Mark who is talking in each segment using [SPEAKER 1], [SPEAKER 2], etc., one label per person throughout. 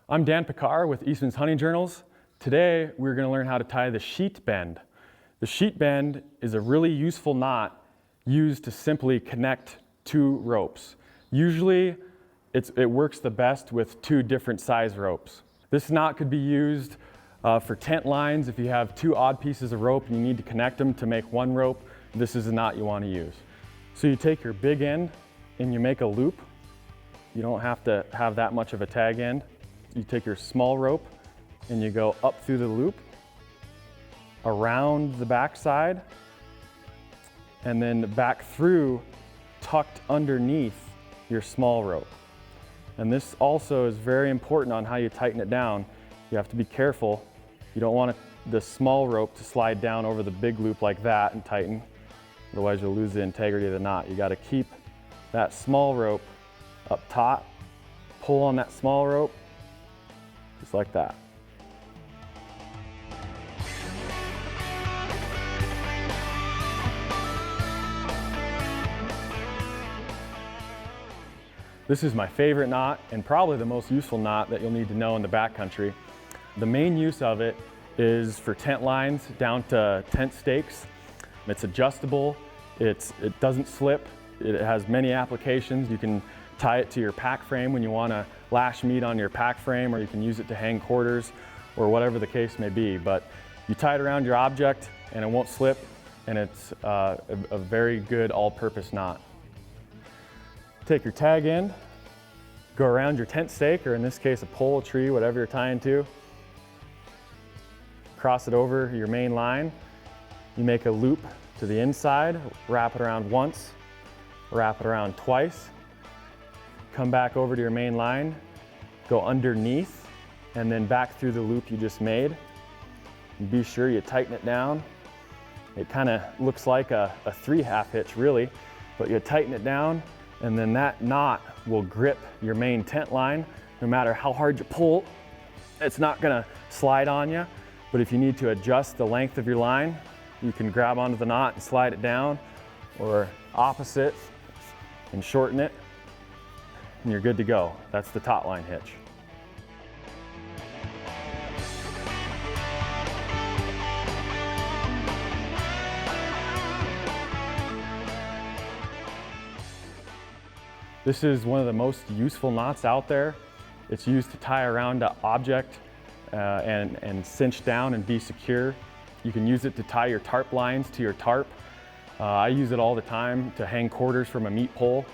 [SPEAKER 1] I'm Dan Pickar with Eastmans Hunting Journals. Today we're going to learn how to tie the sheet bend. The sheet bend is a really useful knot used to simply connect two ropes. Usually it works the best with two different size ropes. This knot could be used for tent lines. If you have two odd pieces of rope and you need to connect them to make one rope, this is the knot you want to use. So you take your big end and you make a loop. You don't have to have that much of a tag end. You take your small rope and you go up through the loop, around the back side, and then back through, tucked underneath your small rope. And this also is very important on how you tighten it down. You have to be careful. You don't want the small rope to slide down over the big loop like that and tighten. Otherwise you'll lose the integrity of the knot. You got to keep that small rope up top, pull on that small rope, just like that. This is my favorite knot and probably the most useful knot that you'll need to know in the backcountry. The main use of it is for tent lines down to tent stakes. It's adjustable, it doesn't slip, it has many applications. You can tie it to your pack frame when you want to lash meat on your pack frame, or you can use it to hang quarters or whatever the case may be. But you tie it around your object and it won't slip, and it's a very good all-purpose knot. Take your tag end, go around your tent stake, or in this case a pole, a tree, whatever you're tying to. Cross it over your main line. You make a loop to the inside, wrap it around once, wrap it around twice. Come back over to your main line, go underneath, and then back through the loop you just made. And be sure you tighten it down. It kind of looks like a 3/2 hitch really, but you tighten it down, and then that knot will grip your main tent line. No matter how hard you pull, it's not gonna slide on you. But if you need to adjust the length of your line, you can grab onto the knot and slide it down, or opposite and shorten it, and you're good to go. That's the taut line hitch. This is one of the most useful knots out there. It's used to tie around an object and cinch down and be secure. You can use it to tie your tarp lines to your tarp. I use it all the time to hang quarters from a meat pole.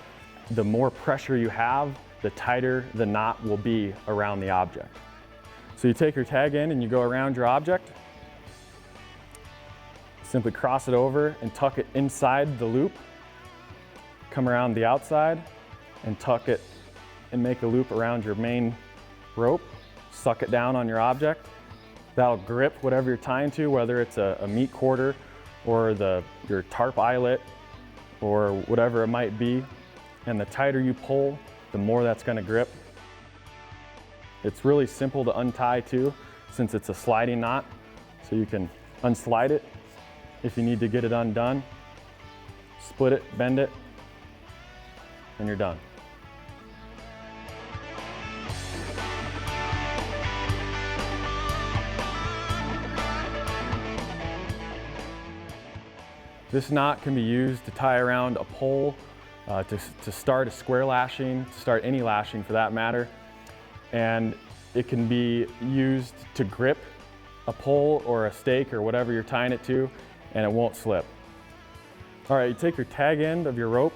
[SPEAKER 1] The more pressure you have, the tighter the knot will be around the object. So you take your tag end and you go around your object. Simply cross it over and tuck it inside the loop. Come around the outside and tuck it and make a loop around your main rope. Suck it down on your object. That'll grip whatever you're tying to, whether it's a meat quarter or your tarp eyelet or whatever it might be. And the tighter you pull, the more that's going to grip. It's really simple to untie too, since it's a sliding knot. So you can unslide it if you need to get it undone. Split it, bend it, and you're done. This knot can be used to tie around a pole, to start a square lashing, to start any lashing for that matter. And it can be used to grip a pole or a stake or whatever you're tying it to, and it won't slip. All right, you take your tag end of your rope,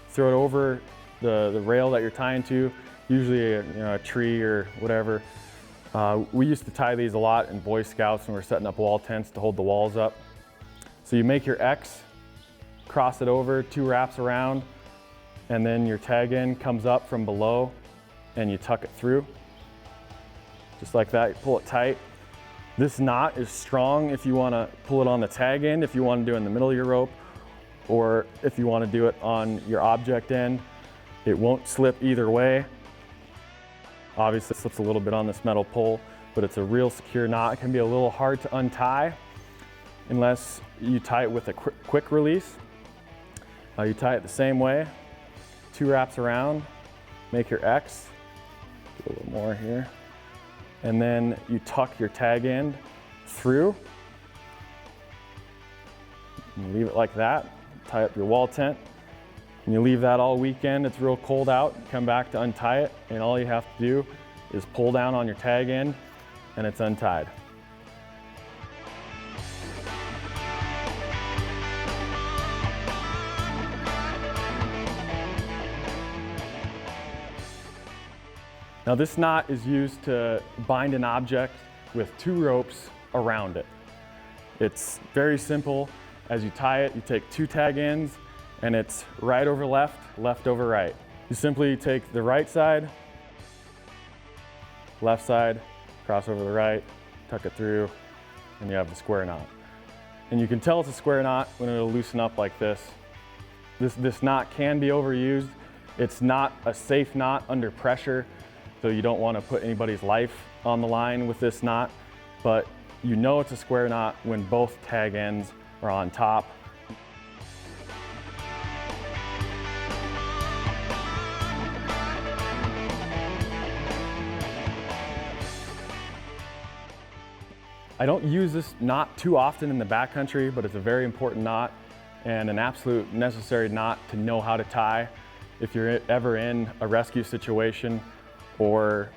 [SPEAKER 1] throw it over the rail that you're tying to, usually a tree or whatever. We used to tie these a lot in Boy Scouts when we were setting up wall tents to hold the walls up. So you make your X, cross it over, 2 wraps around, and then your tag end comes up from below and you tuck it through. Just like that, you pull it tight. This knot is strong if you want to pull it on the tag end, if you want to do it in the middle of your rope, or if you want to do it on your object end. It won't slip either way. Obviously it slips a little bit on this metal pole, but it's a real secure knot. It can be a little hard to untie unless you tie it with a quick release. You tie it the same way, 2 wraps around, make your X, Do a little more here. And then you tuck your tag end through. And leave it like that. Tie up your wall tent. And you leave that all weekend. It's real cold out. Come back to untie it, and all you have to do is pull down on your tag end, and it's untied. Now this knot is used to bind an object with 2 ropes around it. It's very simple. As you tie it, you take 2 tag ends, and it's right over left, left over right. You simply take the right side, left side, cross over the right, tuck it through, and you have the square knot. And you can tell it's a square knot when it'll loosen up like this. This knot can be overused. It's not a safe knot under pressure, so you don't want to put anybody's life on the line with this knot, but you know it's a square knot when both tag ends are on top. I don't use this knot too often in the backcountry, but it's a very important knot and an absolute necessary knot to know how to tie if you're ever in a rescue situation or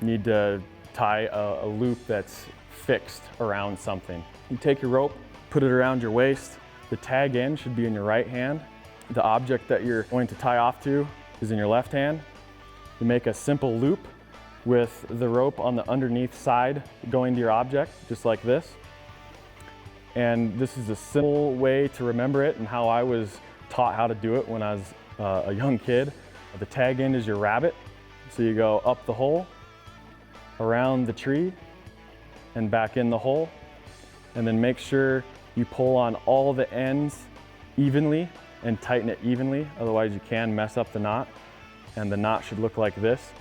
[SPEAKER 1] need to tie a loop that's fixed around something. You take your rope, put it around your waist. The tag end should be in your right hand. The object that you're going to tie off to is in your left hand. You make a simple loop with the rope on the underneath side going to your object, just like this. And this is a simple way to remember it and how I was taught how to do it when I was a young kid. The tag end is your rabbit. So you go up the hole, around the tree, and back in the hole. And then make sure you pull on all the ends evenly and tighten it evenly, otherwise you can mess up the knot. And the knot should look like this.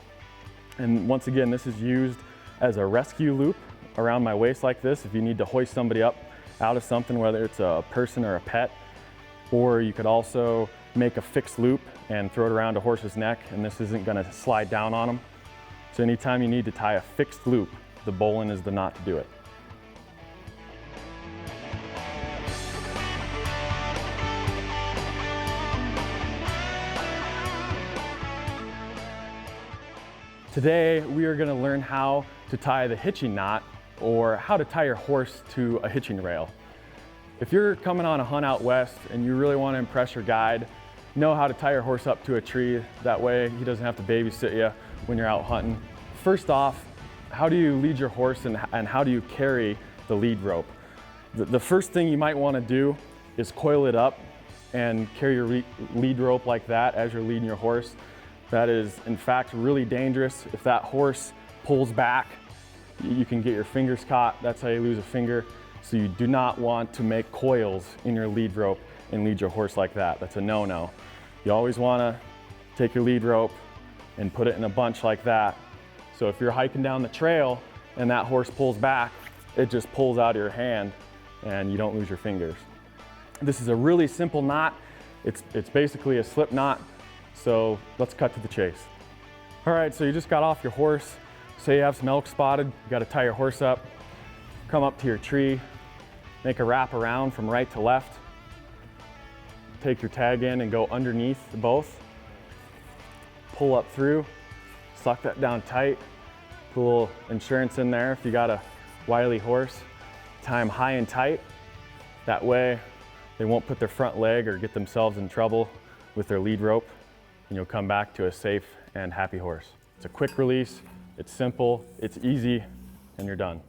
[SPEAKER 1] And once again, this is used as a rescue loop around my waist like this. If you need to hoist somebody up out of something, whether it's a person or a pet, or you could also make a fixed loop and throw it around a horse's neck, and this isn't gonna slide down on them. So anytime you need to tie a fixed loop, the bowline is the knot to do it. Today, we are going to learn how to tie the hitching knot, or how to tie your horse to a hitching rail. If you're coming on a hunt out west and you really want to impress your guide, know how to tie your horse up to a tree. That way he doesn't have to babysit you when you're out hunting. First off, how do you lead your horse and how do you carry the lead rope? The first thing you might want to do is coil it up and carry your lead rope like that as you're leading your horse. That is, in fact, really dangerous. If that horse pulls back, you can get your fingers caught. That's how you lose a finger. So you do not want to make coils in your lead rope and lead your horse like that. That's a no-no. You always want to take your lead rope and put it in a bunch like that. So if you're hiking down the trail and that horse pulls back, it just pulls out of your hand and you don't lose your fingers. This is a really simple knot. It's basically a slip knot. So let's cut to the chase. All right, so you just got off your horse. Say you have some elk spotted, you gotta tie your horse up, come up to your tree, make a wrap around from right to left, take your tag in and go underneath both, pull up through, suck that down tight, put a little insurance in there if you got a wily horse, tie them high and tight. That way they won't put their front leg or get themselves in trouble with their lead rope, and you'll come back to a safe and happy horse. It's a quick release, it's simple, it's easy, and you're done.